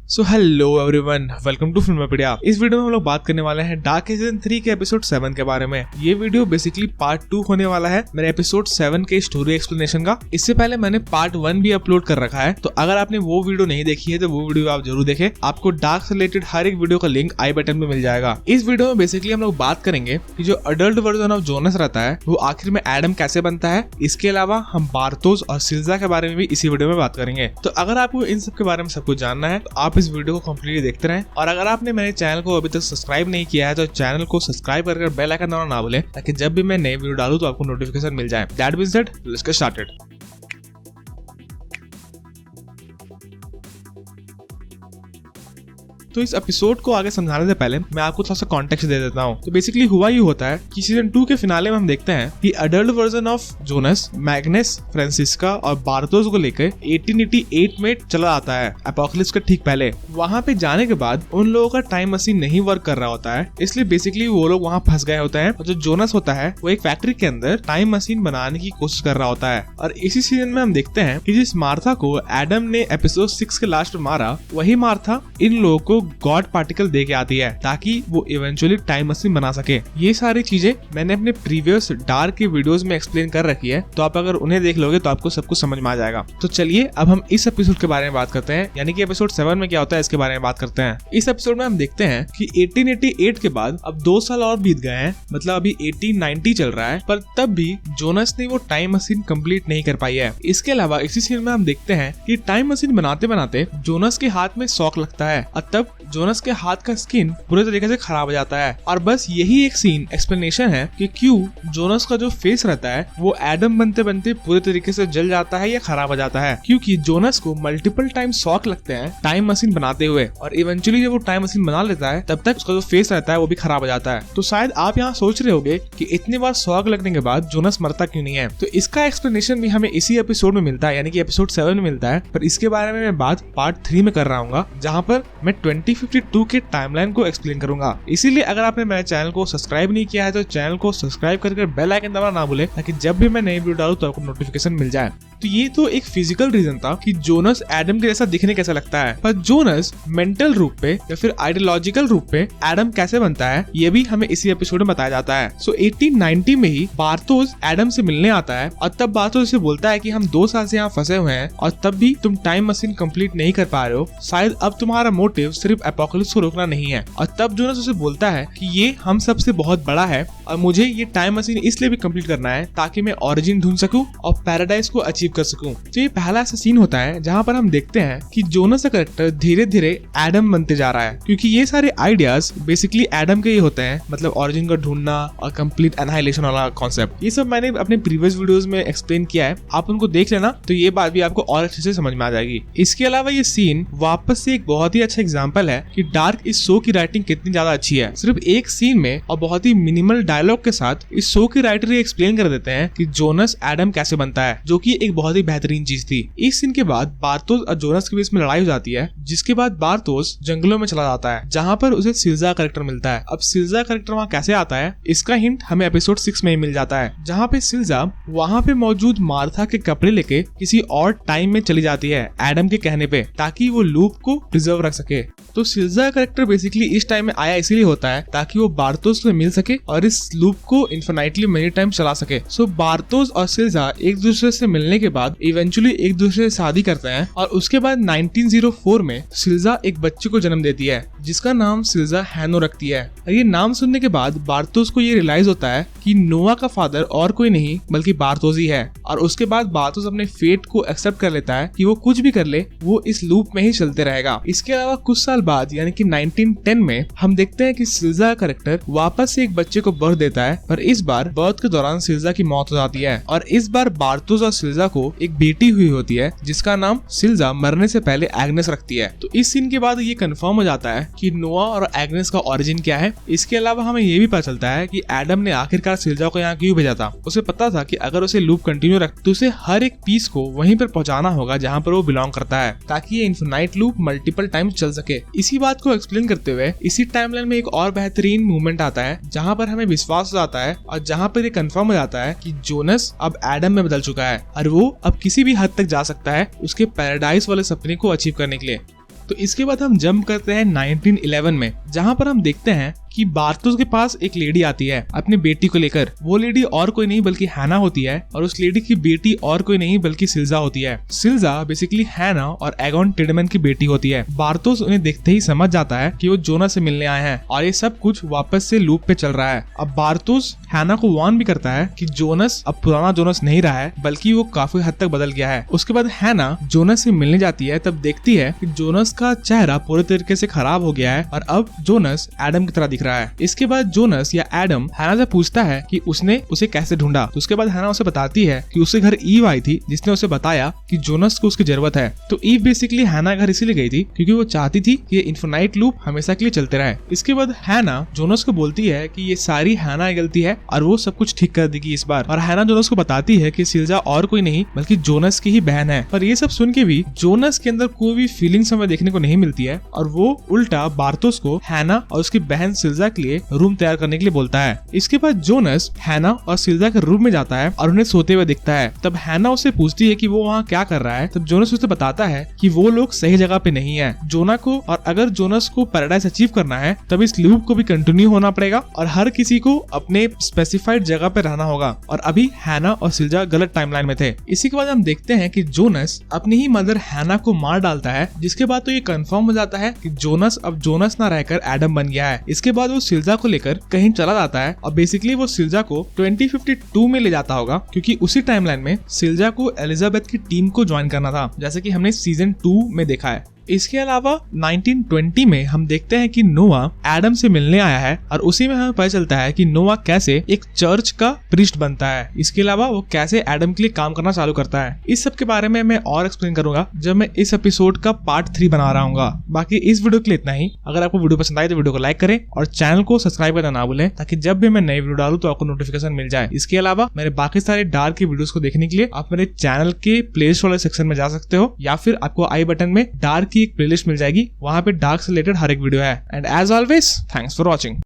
So hello everyone, welcome to Filmopedia. इस video में हम लोग बात करने वाले हैं डार्क सीजन 3 के एपिसोड 7 के बारे में। ये वीडियो बेसिकली पार्ट 2 होने वाला है मेरे एपिसोड 7 के स्टोरी एक्सप्लेनेशन का। इससे पहले मैंने पार्ट 1 भी अपलोड कर रखा है, तो अगर आपने वो वीडियो नहीं देखी है तो वो वीडियो आप जरूर देखें। आपको डार्क से रिलेटेड हर एक वीडियो का लिंक आई बटन में मिल जाएगा। इस वीडियो में बेसिकली हम लोग बात करेंगे कि जो अडल्ट वर्जन ऑफ जोनस रहता है वो आखिर में एडम कैसे बनता है। इसके अलावा हम बार्थोस और सिल्जा के बारे में भी इसी वीडियो में बात करेंगे। तो अगर आपको इन सब के बारे में सब कुछ जानना है तो आप इस वीडियो को कंप्लीट देखते रहें। और अगर आपने मेरे चैनल को अभी तक सब्सक्राइब नहीं किया है तो चैनल को सब्सक्राइब करके बेल आइकन दबाना ना भूलें, ताकि जब भी मैं नई वीडियो डालूं तो आपको नोटिफिकेशन मिल जाए। That being said, let's get started. तो इस एपिसोड को आगे समझाने से पहले मैं आपको थोड़ा सा कॉन्टेक्स्ट दे देता हूँ। तो बेसिकली हुआ ये होता है कि सीजन 2 के फिनाले में हम देखते हैं कि adult version of Jonas, Magnus, Franziska और बार्थोस को लेकर 1888 में चला आता है, एपोकलिप्स के ठीक पहले। वहां पे जाने के बाद उन लोगों का टाइम मशीन नहीं वर्क कर रहा होता है, इसलिए बेसिकली वो लोग वहां फंस गए होते हैं। और जो जोनस होता है वो एक फैक्ट्री के अंदर टाइम मशीन बनाने की कोशिश कर रहा होता है। और इसी सीजन में हम देखते हैं कि जिस मार्था को एडम ने एपिसोड 6 के लास्ट में मारा, वही मार्था इन लोगों को गॉड पार्टिकल दे के आती है ताकि वो इवेंचुअली टाइम मशीन बना सके। ये सारी चीजें मैंने अपने प्रीवियस डार्क के वीडियोस में एक्सप्लेन कर रखी है, तो आप अगर उन्हें देख लोगे तो आपको सब कुछ समझ में आ जाएगा। तो चलिए अब हम इस एपिसोड के बारे में बात करते हैं, यानी कि एपिसोड 7 में क्या होता है इसके बारे में बात करते हैं। इस एपिसोड में हम देखते हैं कि 1888 के बाद अब 2 साल और बीत गए हैं, मतलब अभी 1890 चल रहा है, पर तब भी जोनस ने वो टाइम मशीन कंप्लीट नहीं कर पाई है। इसके अलावा इसी सीन में हम देखते हैं कि टाइम मशीन बनाते बनाते जोनस के हाथ में शॉक लगता है और तब जोनस के हाथ का स्किन पूरे तरीके से खराब हो जाता है। और बस यही एक सीन एक्सप्लेनेशन है कि क्यों जोनस का जो फेस रहता है वो एडम बनते बनते पूरे तरीके से जल जाता है या खराब हो जाता है, क्योंकि जोनस को मल्टीपल टाइम शॉक लगते हैं टाइम मशीन बनाते हुए। और इवेंचुअली जब वो टाइम मशीन बना लेता है तब तक उसका जो फेस रहता है वो भी खराब हो जाता है। तो शायद आप यहाँ सोच रहे होंगे कि इतनी बार शॉक लगने के बाद जोनस मरता क्यों नहीं है। तो इसका एक्सप्लेनेशन भी हमें इसी एपिसोड में मिलता है, यानी कि एपिसोड 7 में मिलता है। पर इसके बारे में मैं बात पार्ट 3 में कर रहा हूँ, जहाँ पर मैं 2052 के टाइमलाइन को एक्सप्लेन करूंगा। इसीलिए अगर आपने मेरे चैनल को सब्सक्राइब नहीं किया है तो चैनल को सब्सक्राइब करके बेल आइकन दबाना ना भूलें, ताकि जब भी मैं नई वीडियो डालूं तो आपको नोटिफिकेशन मिल जाए। तो ये तो एक फिजिकल रीजन था कि जोनस एडम के जैसा दिखने कैसा लगता है, पर जोनस मेंटल रूप पे या फिर आइडियोलॉजिकल रूप पे एडम कैसे बनता है ये भी हमें इसी एपिसोड में बताया जाता है। सो 1890 में ही बार्थोस एडम से मिलने आता है और तब बार्थोस से बोलता है कि हम 2 साल से यहाँ फंसे हुए हैं और तब भी तुम टाइम मशीन कंप्लीट नहीं कर पा रहे हो, शायद अब तुम्हारा मोटिव सिर्फ एपोकलिप्स को रोकना नहीं है। और तब जोनस उसे बोलता है कि ये हम सबसे बहुत बड़ा है और मुझे ये टाइम मशीन इसलिए भी कंप्लीट करना है ताकि मैं ओरिजिन ढूंढ सकूं और पैराडाइज को अचीव कर सकूं। तो ये पहला ऐसा सीन होता है जहां पर हम देखते हैं कि जोनस का कैरेक्टर धीरे धीरे एडम बनते जा रहा है, क्योंकि ये सारे आइडियाज बेसिकली एडम के ही होते हैं, मतलब ओरिजिन को ढूंढना और कंप्लीट एनाहिलेशन वाला कॉन्सेप्ट। ये सब मैंने अपने प्रीवियस वीडियोस में एक्सप्लेन किया है, आप उनको देख लेना तो ये बात भी आपको और अच्छे से समझ में आ जाएगी। इसके अलावा ये सीन वापस से एक बहुत ही अच्छा एग्जाम्पल है कि डार्क इस शो की राइटिंग कितनी ज्यादा अच्छी है। सिर्फ एक सीन में और बहुत ही मिनिमल डायलॉग के साथ इस शो की राइटर ये एक्सप्लेन कर देते हैं कि जोनस एडम कैसे बनता है, जो कि एक बहुत ही बेहतरीन चीज थी। इस सीन के बाद बार्थोस और जोनस के बीच में लड़ाई हो जाती है, जिसके बाद बार्थोस जंगलों में चला जाता है जहां पर उसे सिल्जा कैरेक्टर मिलता है। अब सिल्जा कैरेक्टर वहां कैसे आता है इसका हिंट हमें एपिसोड 6 में ही मिल जाता है, जहां पे सिल्जा वहां पे मौजूद मार्था के कपड़े लेके किसी और टाइम में चली जाती है एडम के कहने पे, ताकि वो लूप को प्रिजर्व रख सके। तो सिल्जा कैरेक्टर बेसिकली इस टाइम में आया इसीलिए होता है ताकि वो बार्थोस से मिल सके और इस लूप को इन्फिनाइटली मेनी टाइम चला सके। सो बार्थोस और सिल्जा एक दूसरे से मिलने के बाद इवेंचुअली एक दूसरे से शादी करते हैं और उसके बाद 1904 में सिल्जा एक बच्चे को जन्म देती है जिसका नाम सिल्जा हैनो रखती है। और ये नाम सुनने के बाद बार्थोस को ये रियलाइज होता है कि नोआ का फादर और कोई नहीं बल्कि बार्थोस ही है। और उसके बाद बार्थोस अपने फेट को एक्सेप्ट कर लेता है कि वो कुछ भी कर ले वो इस लूप में ही चलते रहेगा। इसके अलावा कुछ साल बाद यानी कि 1910 में हम देखते हैं कि सिल्जा का कैरेक्टर वापस से एक बच्चे को बर्थ देता है, पर इस बार बर्थ के दौरान सिल्जा की मौत हो जाती है और इस बार बार्थोस और सिल्जा को एक बेटी हुई होती है जिसका नाम सिल्जा मरने से पहले एग्नेस रखती है। तो इस सीन के बाद ये कंफर्म हो जाता है कि नोआ और एग्नेस का ओरिजिन क्या है। इसके अलावा हमें ये भी पता चलता है कि एडम ने आखिरकार सिल्जा को यहाँ क्यों भेजा था। उसे पता था कि अगर उसे लूप कंटिन्यू रख तो उसे हर एक पीस को वहीं पर पहुंचाना होगा जहाँ पर वो बिलोंग करता है, ताकि ये इन्फिनाइट लूप मल्टीपल टाइम चल सके। इसी बात को एक्सप्लेन करते हुए इसी टाइमलाइन में एक और बेहतरीन मूवमेंट आता है जहाँ पर हमें विश्वास हो जाता है और जहाँ पर ये कंफर्म हो जाता है कि जोनस अब एडम में बदल चुका है और वो अब किसी भी हद तक जा सकता है उसके पैराडाइज वाले सपने को अचीव करने के लिए। तो इसके बाद हम जंप करते हैं 1911 में, जहाँ पर हम देखते हैं कि बार्थोस के पास एक लेडी आती है अपनी बेटी को लेकर। वो लेडी और कोई नहीं बल्कि हैना होती है और उस लेडी की बेटी और कोई नहीं बल्कि सिल्जा होती है। सिल्जा बेसिकली हैना और एगॉन टिडमैन की बेटी होती है। बार्थोस उन्हें देखते ही समझ जाता है कि वो जोनस से मिलने आए हैं और ये सब कुछ वापस से लूप पे चल रहा है। अब बार्थोस हैना को वार्न भी करता है कि जोनस अब पुराना जोनस नहीं रहा है बल्कि वो काफी हद तक बदल गया है। उसके बाद हैना जोनस से मिलने जाती है, तब देखती है कि जोनस का चेहरा पूरे तरीके से खराब हो गया है और अब जोनस एडम की तरह दिख रहा है। इसके बाद जोनस या एडम हैना से पूछता है कि उसने उसे कैसे ढूंढा। तो उसके बाद हैना उसे बताती है कि उसके घर ईव आई थी जिसने उसे बताया कि जोनस को उसकी जरूरत है। तो ईव बेसिकली हैना घर इसीलिए गई थी क्योंकि वो चाहती थी कि ये इन्फिनाइट लूप हमेशा के लिए चलते रहे। इसके बाद हैना जोनस को बोलती है कि ये सारी हैना की गलती है और वो सब कुछ ठीक कर देगी इस बार। और हैना जोनस को बताती है कि सिल्जा और कोई नहीं बल्कि जोनस की ही बहन है। पर ये सब सुन के भी जोनस के अंदर कोई भी फीलिंग्स हमें देखने को नहीं मिलती है और वो उल्टा बार्थोस को हैना और उसकी बहन सिल्जा के लिए रूम तैयार करने के लिए बोलता है। इसके बाद जोनस हैना और सिल्जा के रूम में जाता है और उन्हें सोते हुए दिखता है। तब हैना उससे पूछती है कि वो वहाँ क्या कर रहा है। तब जोनस उसे बताता है कि वो लोग सही जगह पे नहीं है जोना को, और अगर जोनस को पैराडाइज अचीव करना है तब इस लूप को भी कंटिन्यू होना पड़ेगा और हर किसी को अपने स्पेसिफाइड जगह पे रहना होगा। और अभी हैना और सिल्जा गलत टाइमलाइन में थे। इसी के बाद हम देखते हैं कि जोनस अपनी ही मदर हैना को मार डालता है, जिसके बाद तो ये कंफर्म हो जाता है कि जोनस अब जोनस ना रहकर एडम बन गया है। इसके बाद वो सिल्जा को लेकर कहीं चला जाता है और बेसिकली वो सिल्जा को 2052 में ले जाता होगा क्योंकि उसी टाइमलाइन में सिल्जा को एलिजाबेथ की टीम को ज्वाइन करना था, जैसे कि हमने सीजन 2 में देखा है। इसके अलावा 1920 में हम देखते हैं कि नोआ एडम से मिलने आया है और उसी में हमें पता चलता है कि नोआ कैसे एक चर्च का प्रीस्ट बनता है। इसके अलावा वो कैसे एडम के लिए काम करना चालू करता है। इस सब के बारे में मैं और एक्सप्लेन करूंगा जब मैं इस एपिसोड का पार्ट 3 बना रहा हूँ। बाकी इस वीडियो के लिए इतना ही। अगर आपको वीडियो पसंद आए तो वीडियो को लाइक करें और चैनल को सब्सक्राइब करना ना भूलें ताकि जब भी मैं नई वीडियो डालूं तो आपको नोटिफिकेशन मिल जाए। इसके अलावा मेरे बाकी सारे डार्क की वीडियोस को देखने के लिए आप मेरे चैनल के प्लेलिस्ट वाले सेक्शन में जा सकते हो या फिर आपको आई बटन में डार्क की एक प्लेलिस्ट मिल जाएगी, वहां पे डार्क से रिलेटेड हर एक वीडियो है। And as always thanks for watching.